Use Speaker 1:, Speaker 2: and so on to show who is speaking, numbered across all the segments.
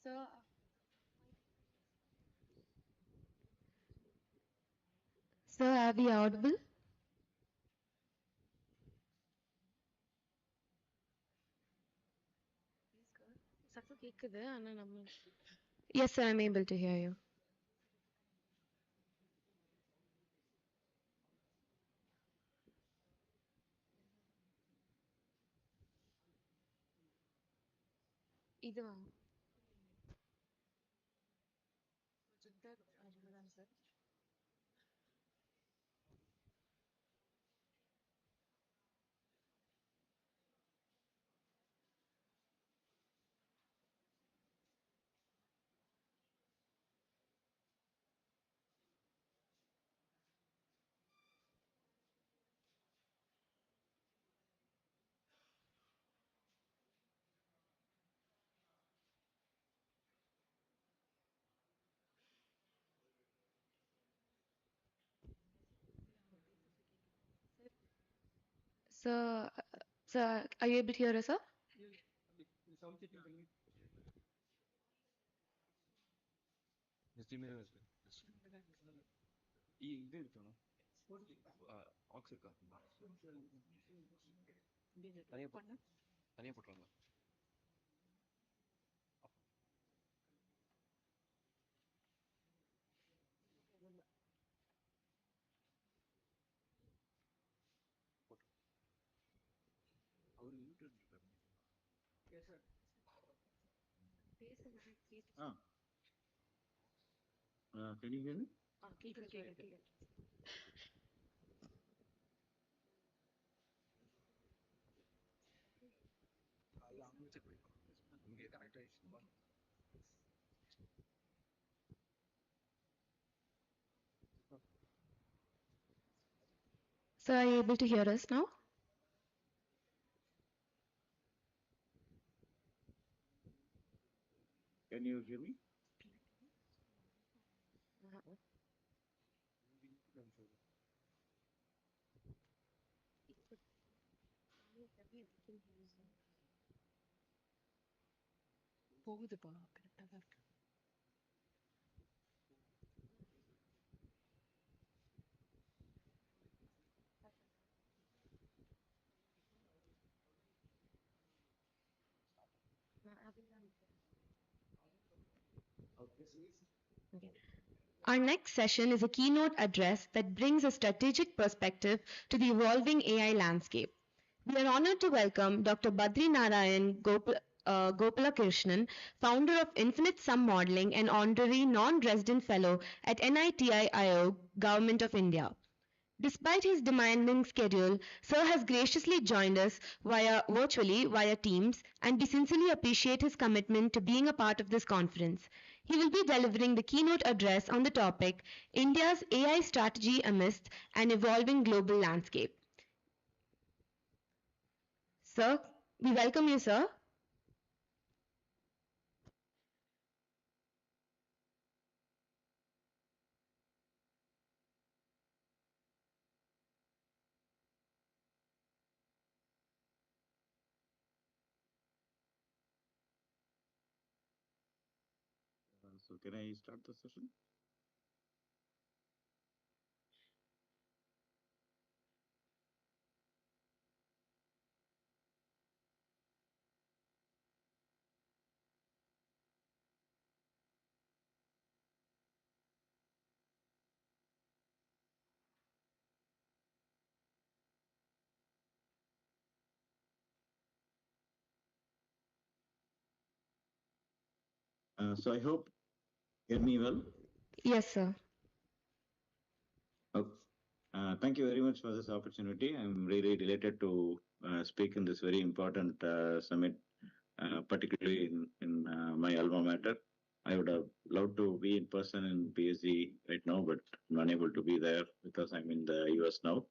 Speaker 1: Sir, sir, are we audible?
Speaker 2: சத்தம் கேக்குது ஆனா நம்ம
Speaker 1: Yes, sir, I'm able to hear you.
Speaker 2: இதுவா அவ்வளவுதான் sir.
Speaker 1: Sir, sir, are you able to hear us, sir?
Speaker 3: இது இருக்கணும் ஆக்ஸ் இருக்கா தனியா தனியா போட்டுருவாங்க அவரு யூடியூப் இருக்காரு
Speaker 4: Can you hear me?
Speaker 2: கேக்குது.
Speaker 3: அது அங்க வச்சு போயிருக்கோம் இங்கே கனெக்ட் ஆயிடுச்சு
Speaker 1: Sir, are you able to hear us now?
Speaker 4: Can you hear me?
Speaker 2: போகுதுப்பா கரெக்டா தான் இருக்கு.
Speaker 1: Okay. Our next session is a keynote address that brings a strategic perspective to the evolving AI landscape. We are honored to welcome Dr. Badri Narayanan Gopalakrishnan, founder of Infinite Sum Modeling and honorary non-resident fellow at NITI Government of India. Despite his demanding schedule, Sir has graciously joined us virtually via Teams, and we sincerely appreciate his commitment to being a part of this conference. He will be delivering the keynote address on the topic India's AI strategy amidst an evolving global landscape. Sir, we welcome you, sir.
Speaker 4: So can I start the session? So I hope you hear me well.
Speaker 1: Yes, sir.
Speaker 4: Okay. Thank you very much for this opportunity. I'm really delighted to speak in this very important summit, particularly in my alma mater. I would have loved to be in person in PSG right now, but I'm unable to be there because I'm in the US now.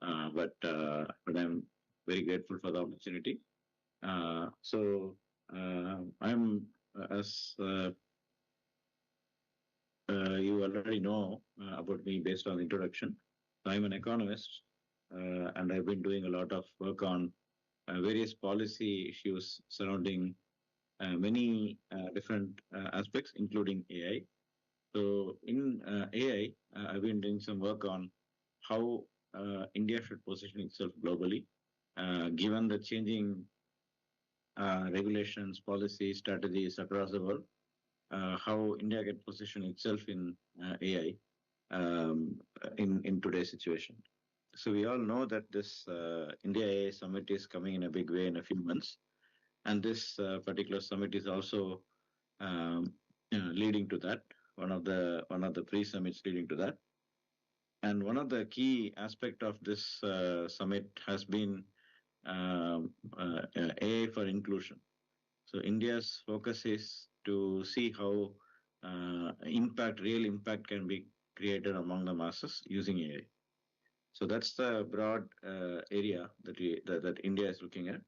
Speaker 4: But I'm very grateful for the opportunity. I'm as you already know about me based on the introduction. I'm an economist, and I've been doing a lot of work on various policy issues surrounding many different aspects, including AI. So in AI, I've been doing some work on how India should position itself globally, given the changing regulations, policies, strategies across the world. How India can position itself in AI in today's situation. So we all know that this India AI summit is coming in a big way in a few months, and this particular summit is also leading to that. One of the pre-summits leading to that, and one of the key aspect of this summit has been AI for inclusion. So India's focus is to see how real impact can be created among the masses using AI. So that's the broad area that India is looking at.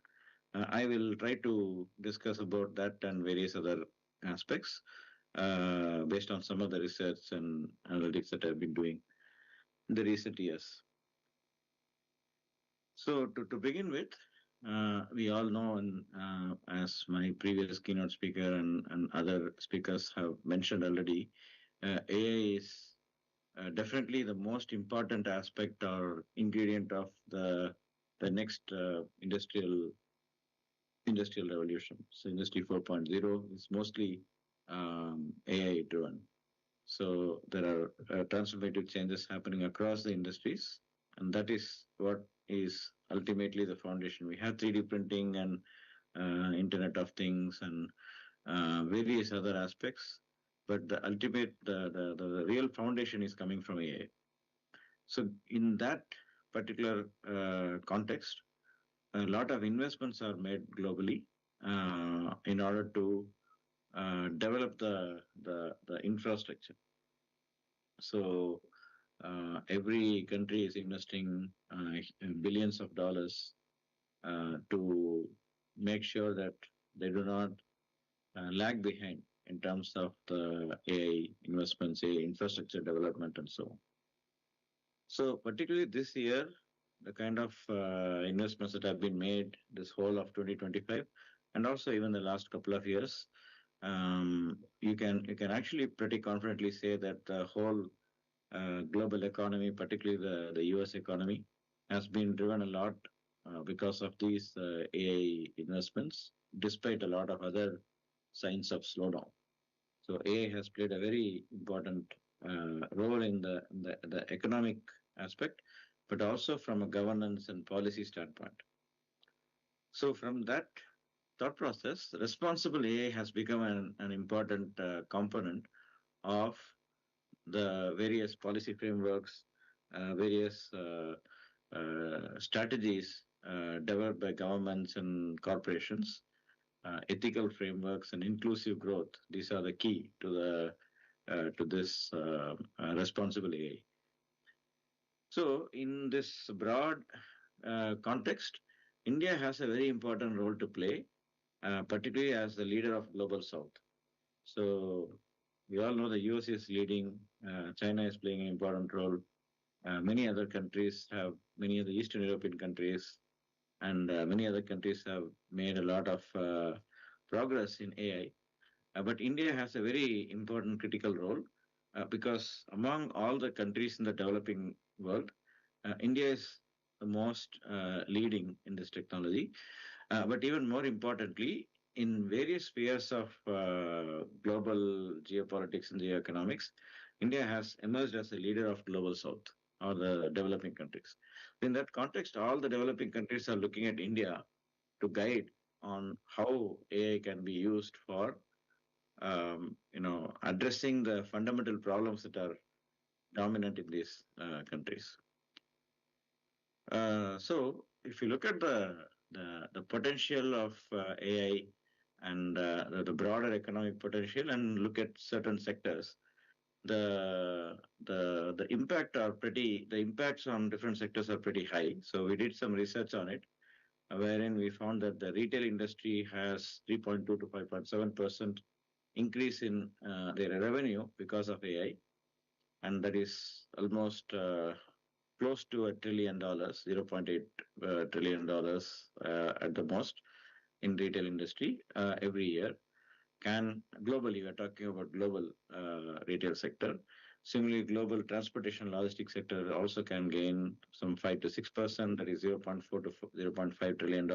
Speaker 4: I will try to discuss about that and various other aspects based on some of the research and analytics that I've been doing in the recent years. So to begin with, we all know, and as my previous keynote speaker and other speakers have mentioned already, AI is definitely the most important aspect or ingredient of the next industrial revolution. So Industry 4.0 is mostly AI driven. So there are transformative changes happening across the industries, and that is what is ultimately the foundation. We have 3D printing and Internet of Things and various other aspects, but the real foundation is coming from AI. So in that particular context, a lot of investments are made globally in order to develop the infrastructure. So every country is investing billions of dollars to make sure that they do not lag behind in terms of the AI investments, AI infrastructure development, and so on. So particularly this year, the kind of investments that have been made this whole of 2025, and also even the last couple of years, you can actually pretty confidently say that the whole global economy, particularly the US economy, has been driven a lot because of these AI investments, despite a lot of other signs of slowdown. So AI has played a very important role in the economic aspect, but also from a governance and policy standpoint. So from that thought process, responsible AI has become an important component of the various policy frameworks, various strategies developed by governments and corporations, ethical frameworks, and inclusive growth. These are the key to this responsible AI. So, in this broad context, India has a very important role to play, particularly as the leader of Global South. So, we all know the US is leading, China is playing an important role. Many other countries have, many of the Eastern European countries and many other countries have made a lot of progress in AI. But India has a very important critical role because among all the countries in the developing world, India is the most leading in this technology. But even more importantly, in various spheres of global geopolitics and geoeconomics, India has emerged as a leader of global south or the developing countries. In that context, all the developing countries are looking at India to guide on how AI can be used for addressing the fundamental problems that are dominant in these countries. So, if you look at the potential of AI and the broader economic potential, and look at certain sectors, the impacts on different sectors are pretty high. So we did some research on it, wherein we found that the retail industry has 3.2 to 5.7% increase in their revenue because of AI, and that is almost close to $1 trillion, $0.8 trillion at the most. in retail industry every year. Can globally, we're talking about global retail sector. Similarly, global transportation logistics sector also can gain some 5 to 6%, that is 0.4 to $0.5 trillion.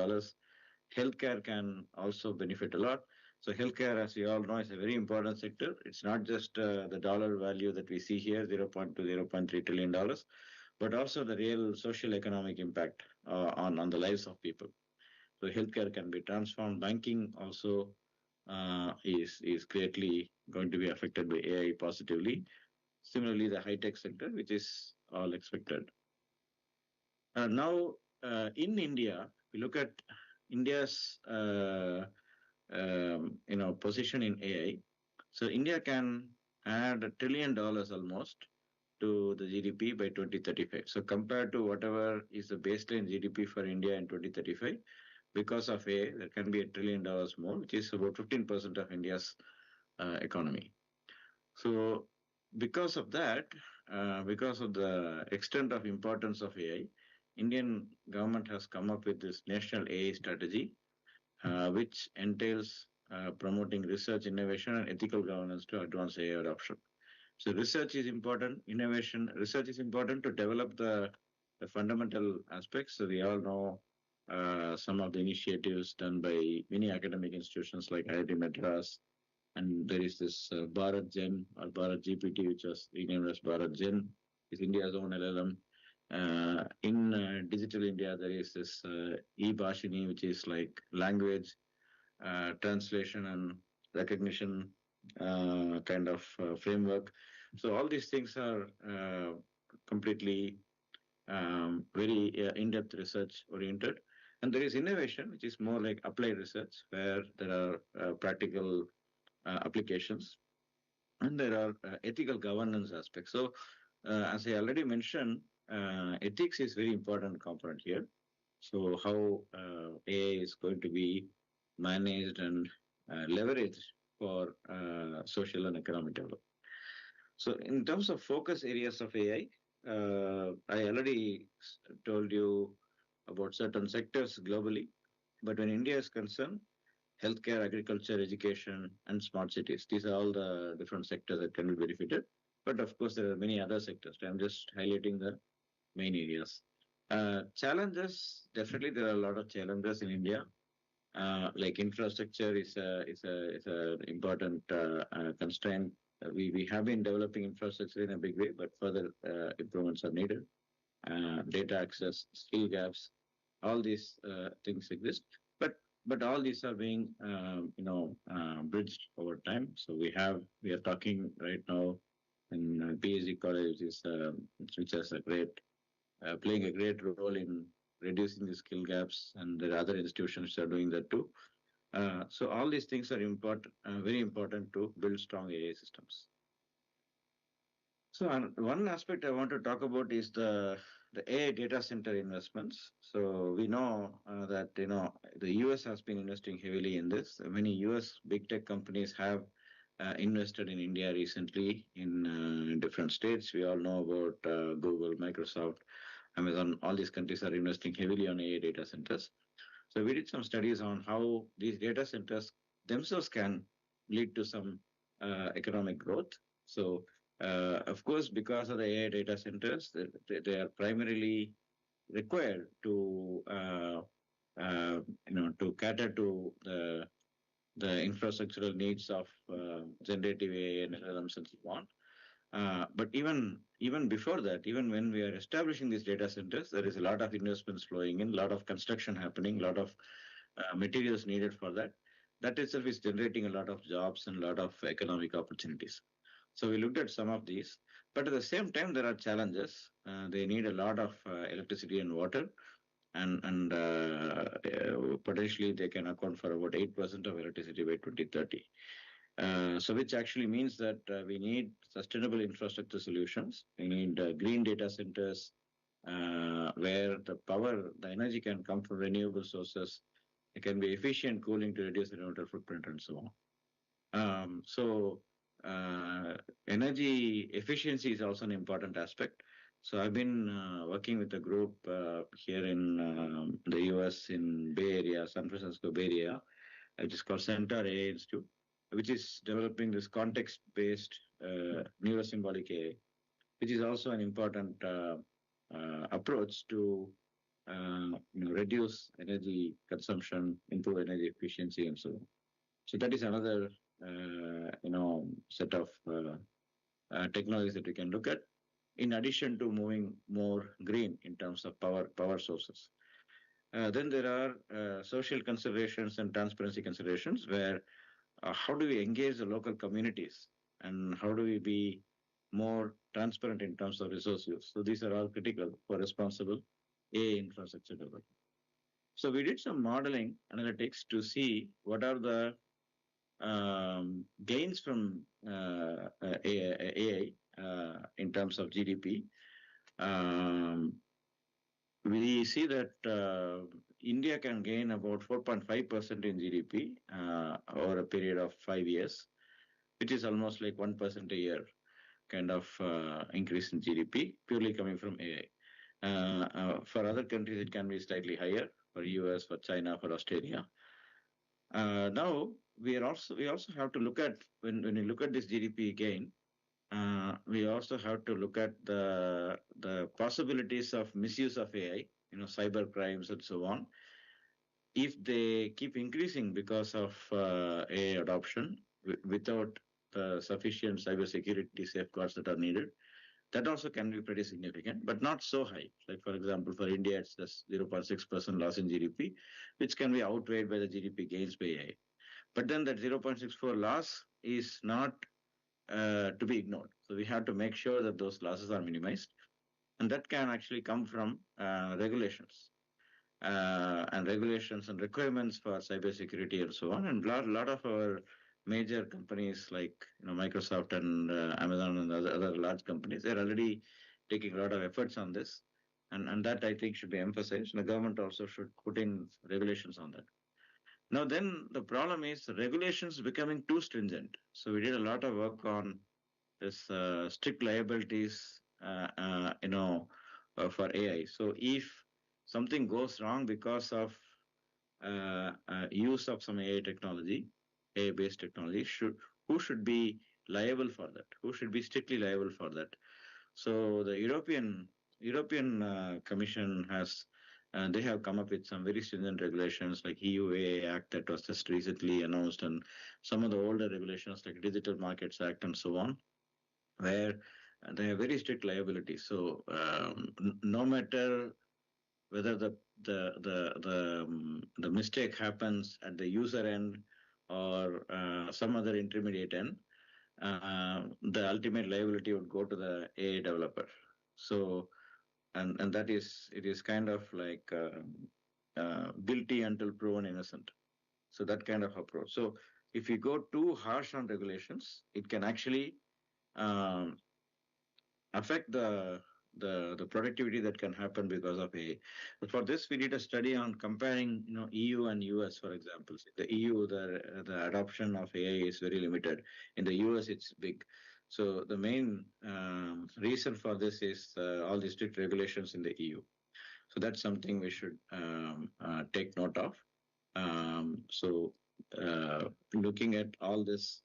Speaker 4: Healthcare can also benefit a lot. So healthcare, as we all know, is a very important sector. It's not just the dollar value that we see here, 0.2 to $0.3 trillion, but also the real social economic impact on the lives of people. So healthcare can be transformed. Banking also is greatly going to be affected by AI positively. Similarly, the high tech sector, which is all expected. Now, in India, we look at India's position in AI. So India can add $1 trillion almost to the GDP by 2035. So compared to whatever is the baseline GDP for India in 2035, because of AI, there can be $1 trillion more, which is about 15% of India's economy. So because of that, because of the extent of importance of AI, Indian government has come up with this national AI strategy, which entails promoting research, innovation, and ethical governance to advance AI adoption. So research is important, research is important to develop the fundamental aspects. So we all know some of the initiatives done by many academic institutions like IIT Madras, and there is this Bharat Gen or Bharat GPT, which was renamed as Bharat Gen, is India's own LLM. In Digital India, there is this e-Bhashini, which is like language translation and recognition kind of framework. So all these things are completely very in-depth research oriented. And there is innovation, which is more like applied research, where there are practical applications, and there are ethical governance aspects. So, as I already mentioned, ethics is very important component here. So, how AI is going to be managed and leveraged for social and economic development. So, in terms of focus areas of AI, I already told you about certain sectors globally, but when India is concerned, healthcare, agriculture, education, and smart cities. These are all the different sectors that can be benefited. But of course, there are many other sectors. I'm just highlighting the main areas. Challenges, definitely there are a lot of challenges in India. Like infrastructure is a important constraint. We have been developing infrastructure in a big way, but further improvements are needed. Data access, skill gaps, all these things exist. But all these are being bridged over time. So we are talking right now in PSG college which has a great playing a great role in reducing the skill gaps, and there are other institutions that are doing that too. So all these things are important, very important to build strong AI systems. So one aspect I want to talk about is the AI data center investments. So we know that the US has been investing heavily in this. Many US big tech companies have invested in India recently in different states. We all know about Google, Microsoft, Amazon. All these countries are investing heavily on AI data centers. So we did some studies on how these data centers themselves can lead to some economic growth. So of course, because of the AI data centers, they are primarily required to to cater to the infrastructural needs of generative AI and LLMs and so on. But even before that, even when we are establishing these data centers, there is a lot of investments flowing in, a lot of construction happening, a lot of materials needed for that. That itself is generating a lot of jobs and a lot of economic opportunities. So we looked at some of these, but at the same time, there are challenges. They need a lot of electricity and water, and potentially they can account for about 8% of electricity by 2030. So which actually means that we need sustainable infrastructure solutions. We need green data centers where the energy can come from renewable sources. It can be efficient cooling to reduce the environmental footprint and so on. So energy efficiency is also an important aspect. So I've been working with a group here in the US in Bay Area, San Francisco Bay Area, which is called Center AI Institute, which is developing this context-based neurosymbolic AI, which is also an important approach to reduce energy consumption, improve energy efficiency, and so on. So that is another set of technologies that we can look at, in addition to moving more green in terms of power sources. Then there are social considerations and transparency considerations, where how do we engage the local communities and how do we be more transparent in terms of resource use. So these are all critical for responsible AI infrastructure development. So we did some modeling analytics to see what are the gains from AI in terms of GDP. We see that India can gain about 4.5% in GDP over a period of 5 years, which is almost like 1% a year kind of increase in GDP, purely coming from AI. For other countries, it can be slightly higher, for US, for China, for Australia. Now, we also have to look at, when we look at this GDP gain, we also have to look at the possibilities of misuse of AI, cyber crimes and so on. If they keep increasing because of AI adoption without the sufficient cybersecurity safeguards that are needed, that also can be pretty significant, but not so high. Like, for example, for India, it's just 0.6% loss in GDP, which can be outweighed by the GDP gains by AI. But then that 0.64 loss is not to be ignored. So we have to make sure that those losses are minimized. And that can actually come from regulations and requirements for cybersecurity and so on. And a lot of our major companies like Microsoft and Amazon and other large companies, they're already taking a lot of efforts on this. And that, I think, should be emphasized. And the government also should put in regulations on that. Now, then the problem is regulations becoming too stringent. So we did a lot of work on this strict liabilities, for AI. So if something goes wrong because of use of some AI technology, AI-based technology, who should be liable for that? Who should be strictly liable for that? So the European Commission has they have come up with some very stringent regulations, like EU AI Act that was just recently announced, and some of the older regulations like Digital Markets Act and so on, where they have very strict liability. So no matter whether the mistake happens at the user end or some other intermediate end, the ultimate liability would go to the AI developer. So, and that is, it is kind of like guilty until proven innocent. So that kind of approach. So if you go too harsh on regulations, it can actually affect the productivity that can happen because of AI. But for this, we did a study on comparing, EU and US, for example. The EU, the adoption of AI is very limited. In the US, it's big. So the main reason for this is all the strict regulations in the EU. So that's something we should take note of. So looking at all this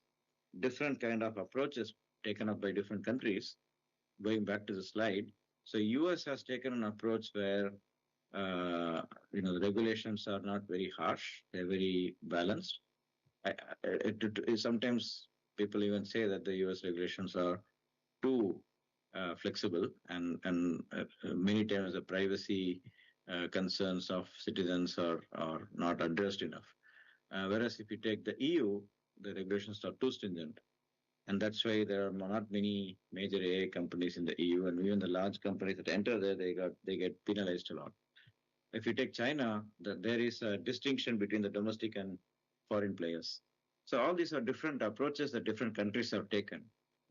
Speaker 4: different kind of approaches taken up by different countries, going back to the slide, so US has taken an approach where the regulations are not very harsh; they're very balanced. Sometimes people even say that the US regulations are too flexible, and many times the privacy concerns of citizens are not addressed enough. Whereas if you take the EU, the regulations are too stringent. And that's why there are not many major AI companies in the EU, and even the large companies that enter there, they get penalized a lot. If you take China, there is a distinction between the domestic and foreign players. So all these are different approaches that different countries have taken.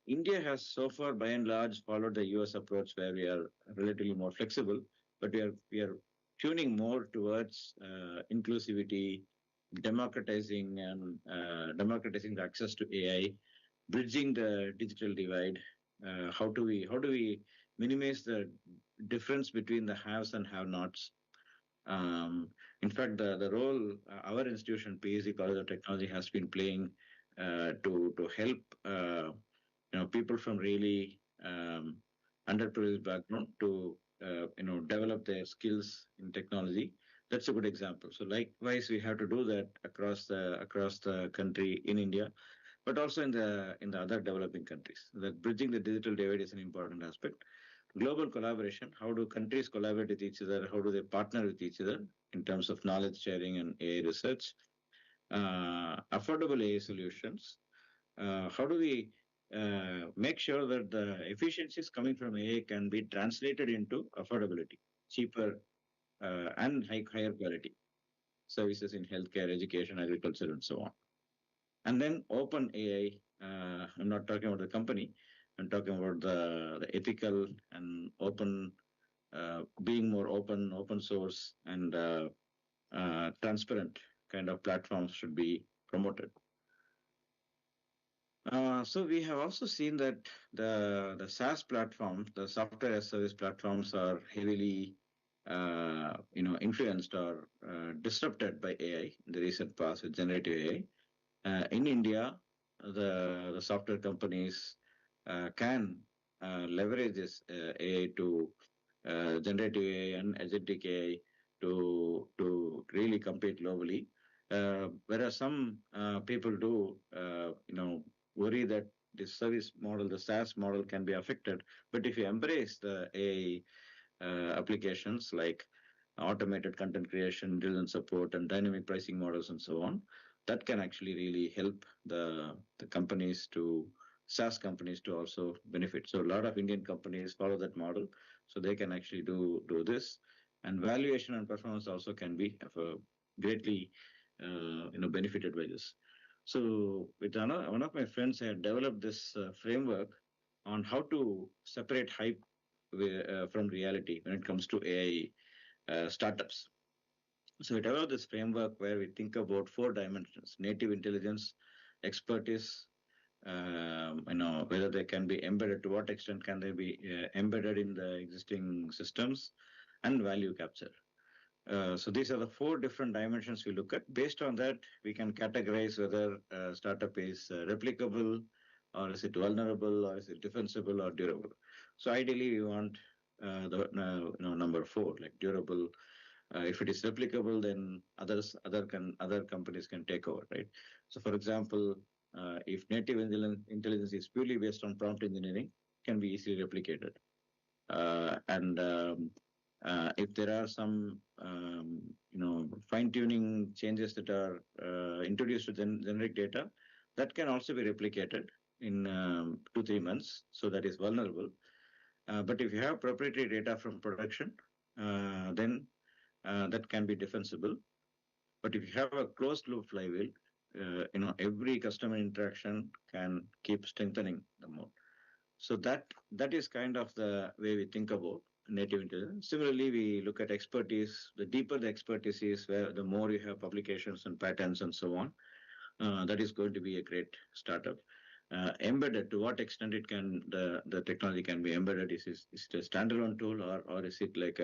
Speaker 4: India has so far, by and large, followed the US approach, where we are relatively more flexible, but we are tuning more towards inclusivity, democratizing the access to AI, bridging the digital divide. How do we minimize the difference between the haves and have-nots. In fact, the role our institution, PSC College of Technology, has been playing to help people from really underprivileged background to develop their skills in technology. That's a good example. So likewise, we have to do that across the country in India, but also in the other developing countries. That bridging the digital divide is an important aspect. Global collaboration: how do countries collaborate with each other? How do they partner with each other in terms of knowledge sharing and AI research? Affordable AI solutions: how do we make sure that the efficiencies coming from AI can be translated into affordability, cheaper and higher quality services in healthcare, education, agriculture, and so on? And then open AI. I'm not talking about the company. I'm talking about the ethical and open, being more open source, and transparent kind of platforms should be promoted. So we have also seen that the SaaS platforms, the software as service platforms, are heavily influenced or disrupted by AI in the recent past with generative AI. In India, the software companies can leverage this AI to generative AI and agentic AI to really compete globally. Whereas some people do, worry that the service model, the SaaS model, can be affected. But if you embrace the AI applications like automated content creation, intelligent support, and dynamic pricing models, and so on, that can actually really help the companies to SaaS companies to also benefit. So a lot of Indian companies follow that model, so they can actually do this, and valuation and performance also can be greatly benefited by this. So with one of my friends, I had developed this framework on how to separate hype from reality when it comes to AI startups. So we developed this framework where we think about 4 dimensions: native intelligence, expertise, whether they can be embedded, to what extent can they be embedded in the existing systems, and value capture. So these are the 4 different dimensions we look at. Based on that, we can categorize whether a startup is replicable, or is it vulnerable, or is it defensible or durable. So ideally, we want the number 4, like durable. If it is replicable, then other companies can take over, right? So, for example, if native intelligence is purely based on prompt engineering, can be easily replicated. And if there are some fine-tuning changes that are introduced to generic data, that can also be replicated in 2-3 months. So that is vulnerable. But if you have proprietary data from production, then that can be defensible. But if you have a closed loop flywheel, every customer interaction can keep strengthening the moat. So that is kind of the way we think about native intelligence. Similarly, we look at expertise. The deeper the expertise is, where the more you have publications and patents and so on, that is going to be a great startup. Embedded, to what extent the technology can be embedded? Is it a standalone tool, or is it like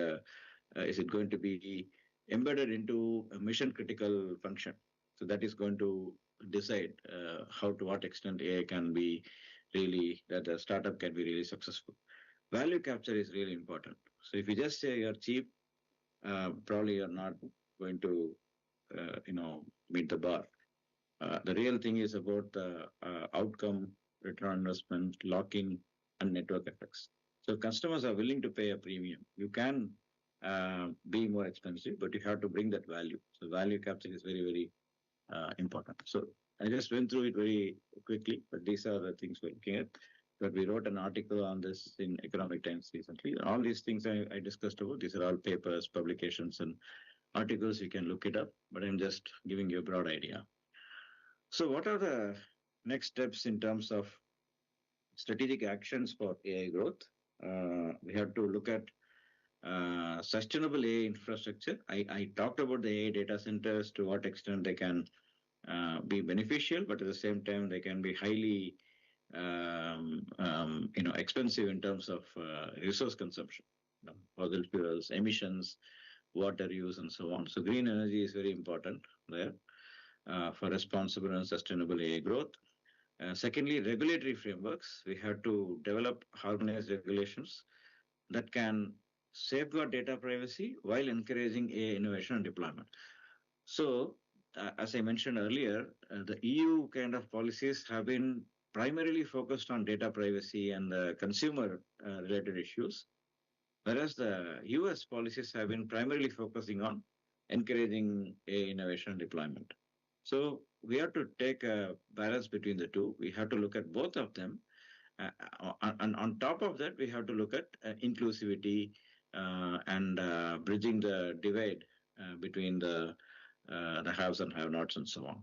Speaker 4: is it going to be embedded into a mission critical function? So that is going to decide to what extent AI can be really, that the startup can be really successful. Value capture is really important. So if you just say you're cheap, probably you're not going to meet the bar. The real thing is about the outcome, return on investment, lock-in, and network effects. So customers are willing to pay a premium. You can be more expensive, but you have to bring that value. So value capture is very, very important. So I just went through it very quickly, but these are the things we're looking at. But we wrote an article on this in Economic Times recently. All these things I discussed about, these are all papers, publications, and articles. You can look it up, but I'm just giving you a broad idea. So what are the next steps in terms of strategic actions for AI growth? We have to look at sustainable AI infrastructure. I talked about the AI data centers, to what extent they can be beneficial, but at the same time, they can be highly expensive in terms of resource consumption, fossil fuels, emissions, water use, and so on. So green energy is very important there for responsible and sustainable AI growth. Secondly, regulatory frameworks. We have to develop harmonized regulations that can safeguard data privacy while encouraging AI innovation and deployment. So, as I mentioned earlier, the EU kind of policies have been primarily focused on data privacy and consumer related issues, whereas the US policies have been primarily focusing on encouraging AI innovation and deployment. So, we have to take a balance between the two. We have to look at both of them. And on top of that, we have to look at inclusivity and bridging the divide between the haves and have-nots and so on.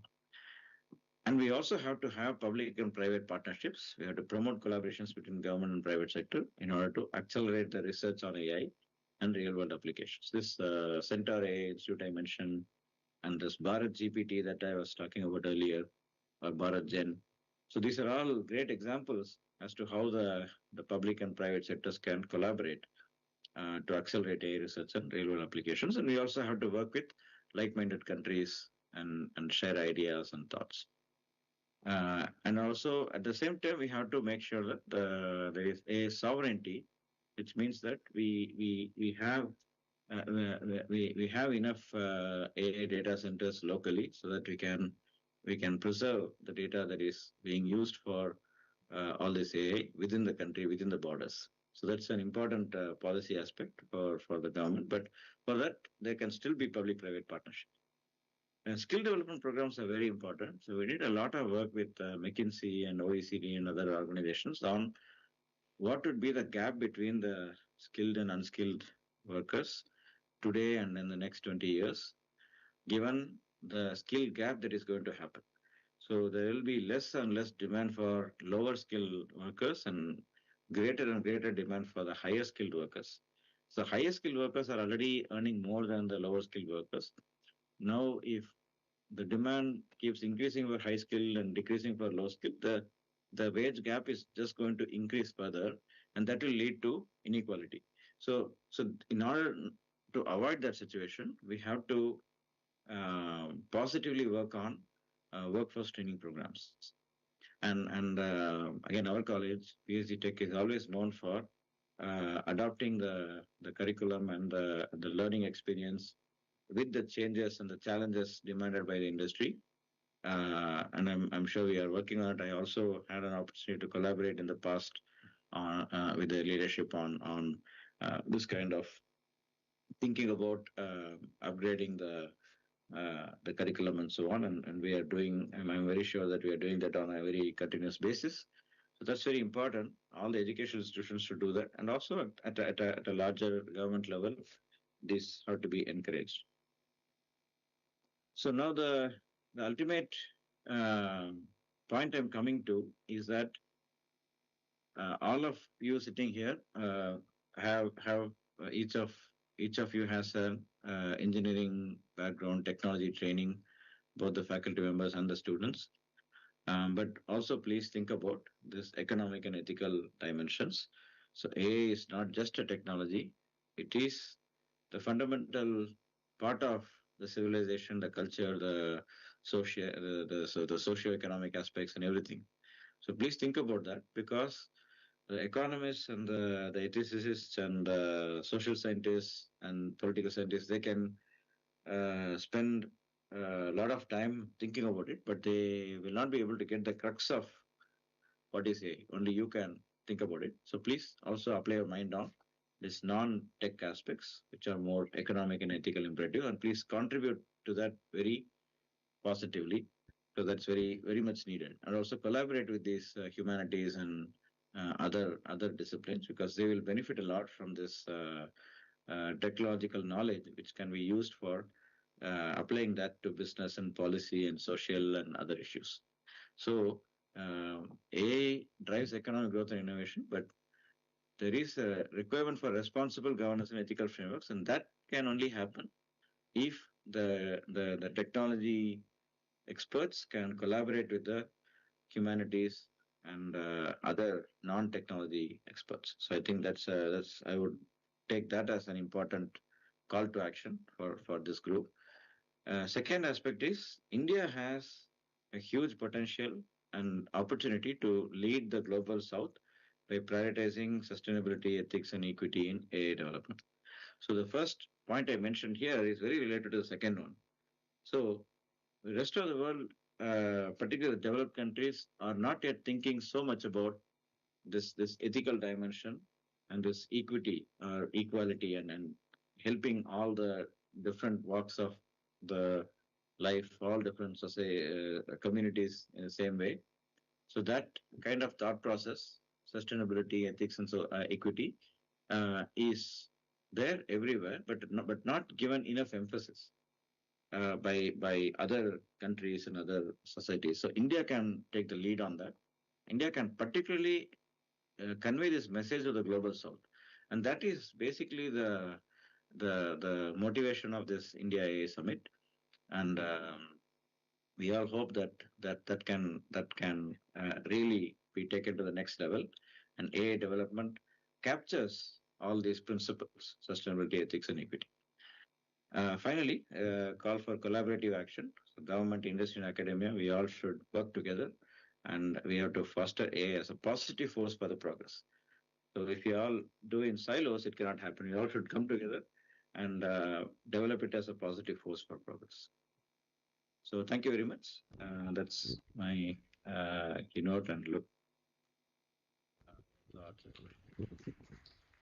Speaker 4: And we also have to have public and private partnerships. We have to promote collaborations between government and private sector in order to accelerate the research on AI and real-world applications. This Centaur AI Institute I mentioned, and this Bharat GPT that I was talking about earlier, or Bharat Gen. So these are all great examples as to how the public and private sectors can collaborate to accelerate AI research and real-world applications. And we also have to work with like-minded countries and share ideas and thoughts. And also at the same time, we have to make sure that there is a sovereignty, which means that we have we have enough AI data centers locally so that we can preserve the data that is being used for all this AI within the country, within the borders. So that's an important policy aspect for the government. But for that, there can still be public-private partnership. And skill development programs are very important. So we did a lot of work with McKinsey and OECD and other organizations on what would be the gap between the skilled and unskilled workers today and in the next 20 years, given the skill gap that is going to happen. So there will be less and less demand for lower skilled workers and greater demand for the higher skilled workers. So higher skilled workers are already earning more than the lower skilled workers. Now, if the demand keeps increasing for high skilled and decreasing for low skilled, the wage gap is just going to increase further, and that will lead to inequality. So in order to avoid that situation, we have to positively work on workforce training programs. And again, our college, PSG Tech, is always known for adopting the curriculum and the learning experience with the changes and the challenges demanded by the industry. And I'm sure we are working on it. I also had an opportunity to collaborate in the past with the leadership on this kind of thinking about upgrading the curriculum and so on. And we are doing, and I'm very sure that we are doing that on a very continuous basis. So that's very important. All the educational institutions should do that. And also at a larger government level, this have to be encouraged. So now the ultimate point I'm coming to is that all of you sitting here have each of you has an engineering background, technology training, both the faculty members and the students. But also please think about this economic and ethical dimensions. So AI is not just a technology; it is the fundamental part of the civilization, the culture, the socio-economic aspects and everything. So please think about that, because the economists and the ethicists and the social scientists and political scientists, they can spend a lot of time thinking about it, but they will not be able to get the crux of what is AI. Only you can think about it. So please also apply your mind on these non-tech aspects, which are more economic and ethical imperative, and please contribute to that very positively, because that's very, very much needed. And also collaborate with these humanities and other disciplines, because they will benefit a lot from this technological knowledge, which can be used for applying that to business and policy and social and other issues. So AI drives economic growth and innovation, but there is a requirement for responsible governance and ethical frameworks, and that can only happen if the technology experts can collaborate with the humanities and other non-technology experts. So I think that's I would take that as an important call to action for this group. Second aspect is India has a huge potential and opportunity to lead the global south by prioritizing sustainability, ethics, and equity in AI development. So the first point I mentioned here is very related to the second one. So the rest of the world, particularly developed countries, are not yet thinking so much about this ethical dimension and this equity or equality and helping all the different walks of the life, all different communities in the same way. So that kind of thought process, sustainability, ethics, and equity is there everywhere, but not given enough emphasis by other countries and other societies. So India can take the lead on that. India can particularly convey this message to the global south, and that is basically the motivation of this India AI summit. And we all hope that can really be taken to the next level, and AI development captures all these principles: sustainability, ethics, and equity. Finally, call for collaborative action. So government, industry, and academia, we all should work together, and we have to foster AI as a positive force for the progress. So if you all do in silos, it cannot happen. You all should come together and develop it as a positive force for progress. So thank you very much. That's my keynote and look.